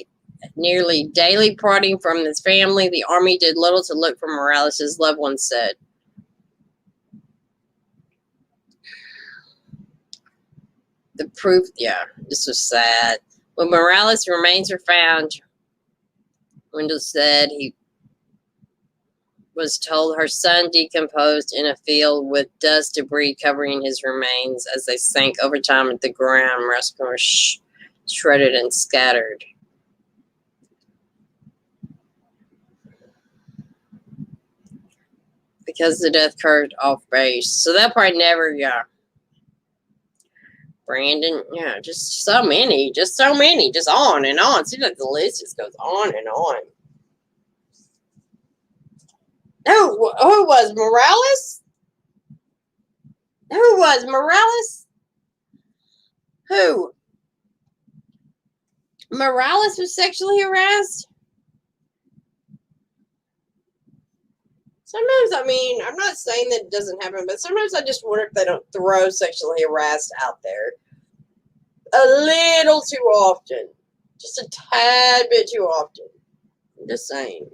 Speaker 1: nearly daily prodding from his family, the Army did little to look for Morales, his loved ones said. The proof, this was sad. When Morales' remains were found, Wendell said he was told her son decomposed in a field with dust debris covering his remains as they sank over time at the ground. Rescuers shredded and scattered. because the death occurred off base. So they'll probably never, yeah. Brandon, yeah, just so many, just on and on. Seems like the list just goes on and on. Who was Morales? Who was Morales? Who? Morales was sexually harassed? Sometimes, I mean, I'm not saying that it doesn't happen, but sometimes I just wonder if they don't throw sexually harassed out there a little too often. Just a tad bit too often. I'm just saying.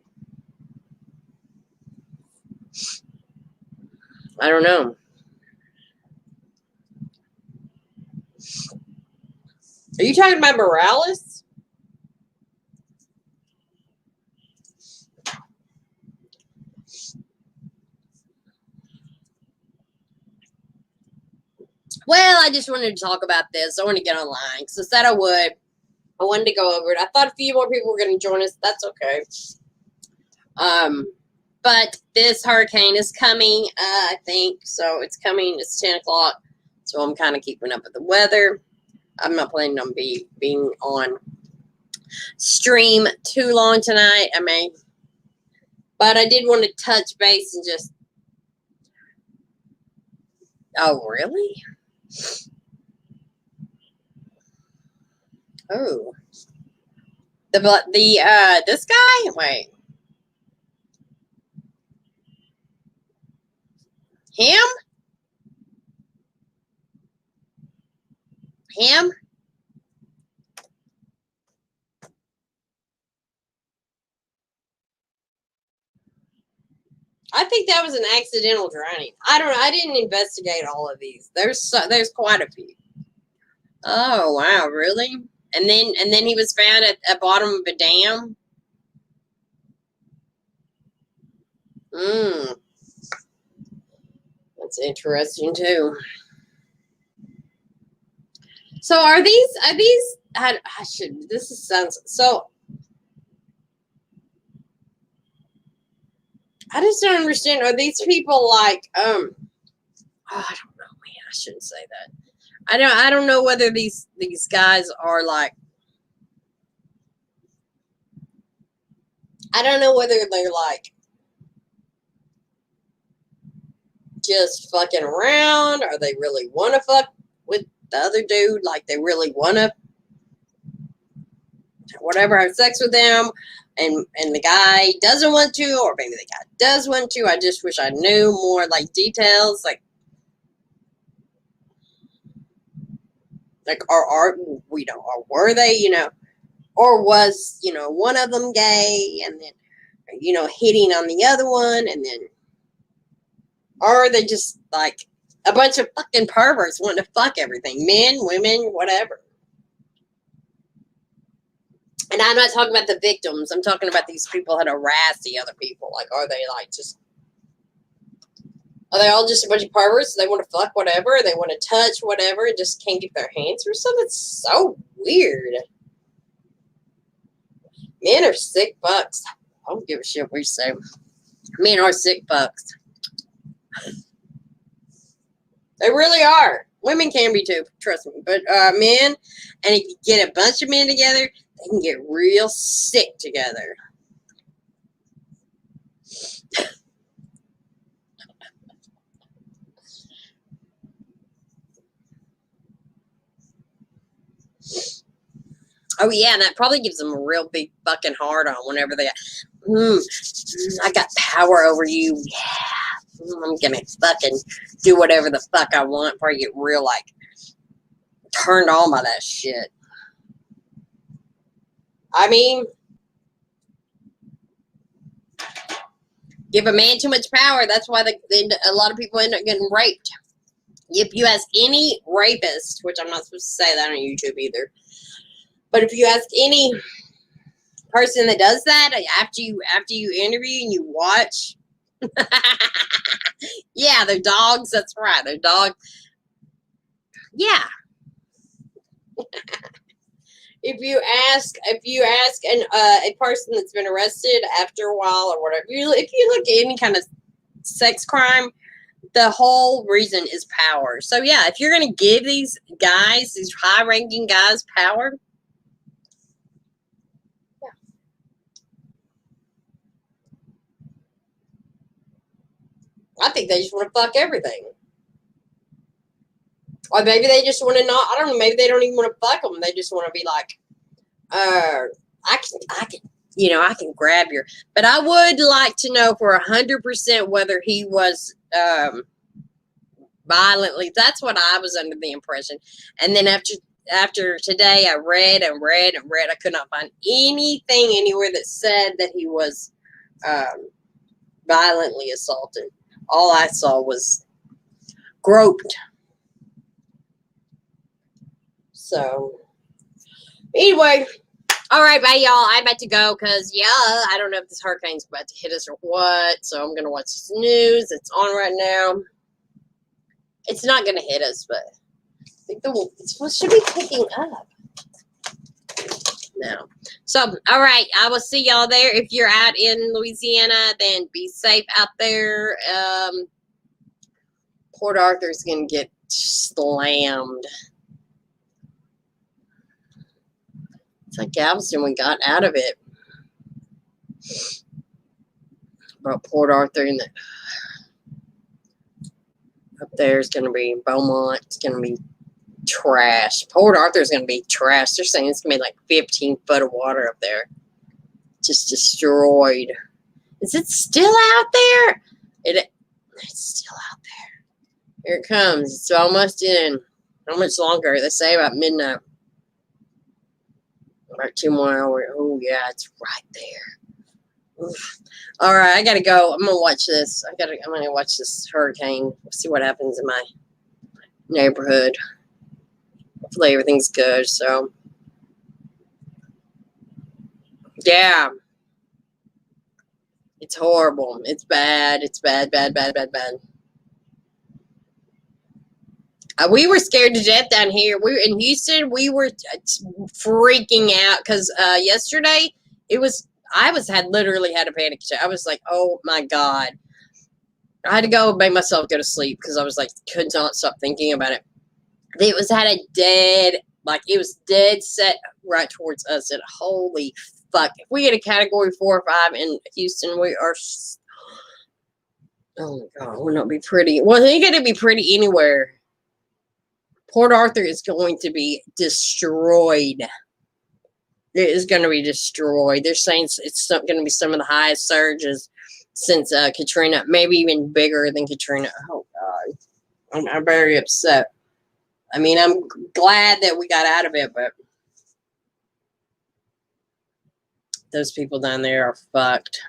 Speaker 1: I don't know. Are you talking about Morales? Well, I just wanted to talk about this. I want to get online because I said I would. I wanted to go over it. I thought a few more people were going to join us. That's okay. But this hurricane is coming, I think. So it's coming. It's 10 o'clock. So I'm kind of keeping up with the weather. I'm not planning on being on stream too long tonight. I mean, but I did want to touch base and just. Oh, really? Oh. This guy? Wait. Him? Him? I think that was an accidental drowning. I don't know. I didn't investigate all of these. There's quite a few. Oh wow, really? And then he was found at the bottom of a dam. That's interesting too. So are these? I should. Sounds so. I just don't understand. Are these people like Oh, I don't know, man. I shouldn't say that. I don't know whether these guys are like. I don't know whether they're like just fucking around or they really want to fuck with the other dude, like they really want to whatever have sex with them, and the guy doesn't want to, or maybe the guy does want to. I just wish I knew more like details, like are we know, or were they, or was one of them gay and then hitting on the other one, and then or are they just like a bunch of fucking perverts wanting to fuck everything, men, women, whatever. And I'm not talking about the victims. I'm talking about these people that harass the other people. Like, are they are they all just a bunch of perverts? They want to fuck whatever. They want to touch whatever and just can't get their hands or something? It's so weird. Men are sick fucks. I don't give a shit what you say. Men are sick fucks. They really are. Women can be too, trust me. But men, and if you get a bunch of men together, they can get real sick together. Oh, yeah, and that probably gives them a real big fucking hard on whenever they I got power over you. Yeah. I'm going to fucking do whatever the fuck I want before I get real, like, turned on by that shit. I mean, give a man too much power. That's why a lot of people end up getting raped. If you ask any rapist, which I'm not supposed to say that on YouTube either, but if you ask any person that does that, after you interview and you watch, yeah, they're dogs. That's right, they're dogs. Yeah. If you ask a person that's been arrested after a while or whatever, if you look at any kind of sex crime, the whole reason is power. So yeah, if you're going to give these guys, these high-ranking guys, power, yeah. I think they just want to fuck everything. Or maybe they just want to not, I don't know, maybe they don't even want to fuck them. They just want to be like, I can grab your, but I would like to know for 100% whether he was, violently. That's what I was under the impression. And then after today, I read and read and read. I could not find anything anywhere that said that he was violently assaulted. All I saw was groped. So, anyway, all right, bye, y'all. I'm about to go because, yeah, I don't know if this hurricane's about to hit us or what. So, I'm going to watch this news. It's on right now. It's not going to hit us, but I think it should be picking up. No. So, all right. I will see y'all there. If you're out in Louisiana, then be safe out there. Port Arthur's going to get slammed. It's like Galveston, we got out of it. But Port Arthur and up there is going to be Beaumont. It's going to be trash. Port Arthur is going to be trash. They're saying it's going to be like 15 foot of water up there. Just destroyed. Is it still out there? It's still out there. Here it comes. It's almost in. How much longer? They say about midnight. About 2 more hours. Oh, yeah, it's right there. Oof. All right, I got to go. I'm going to watch this. I'm going to watch this hurricane. See what happens in my neighborhood. Hopefully everything's good. So, yeah. It's horrible. It's bad. It's bad, bad, bad, bad, bad. We were scared to death down here. We were in Houston. We were freaking out because yesterday I had literally had a panic attack. I was like, oh my God. I had to go make myself go to sleep because I was like, could not stop thinking about it. It was dead set right towards us. And holy fuck. If we get a category 4 or 5 in Houston, we are, oh my God, we're not be pretty. Well, they're going to be pretty anywhere. Port Arthur is going to be destroyed. It is going to be destroyed. They're saying it's going to be some of the highest surges since Katrina, maybe even bigger than Katrina. Oh, God. I'm very upset. I mean, I'm glad that we got out of it, but those people down there are fucked.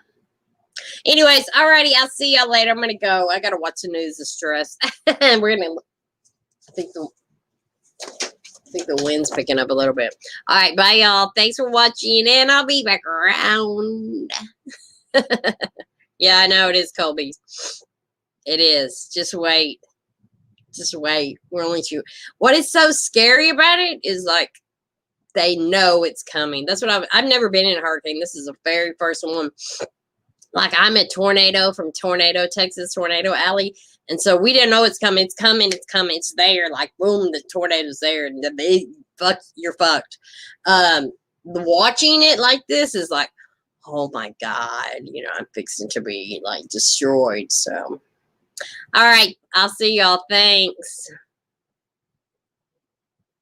Speaker 1: Anyways, alrighty, I'll see y'all later. I'm going to go. I got to watch the news of stress. And we're going to, I think the wind's picking up a little bit. All right, bye, y'all. Thanks for watching, and I'll be back around. Yeah, I know it is, Colby. It is. Just wait. Just wait. We're only 2. What is so scary about it is, like, they know it's coming. That's what I've never been in a hurricane. This is the very first one. Like, I'm at Tornado from Tornado, Texas, Tornado Alley. And so we didn't know it's coming. It's coming. It's coming. It's there. Like, boom, the tornado's there. And you're fucked. Watching it like this is like, oh, my God. You know, I'm fixing to be, like, destroyed. So, all right. I'll see y'all. Thanks.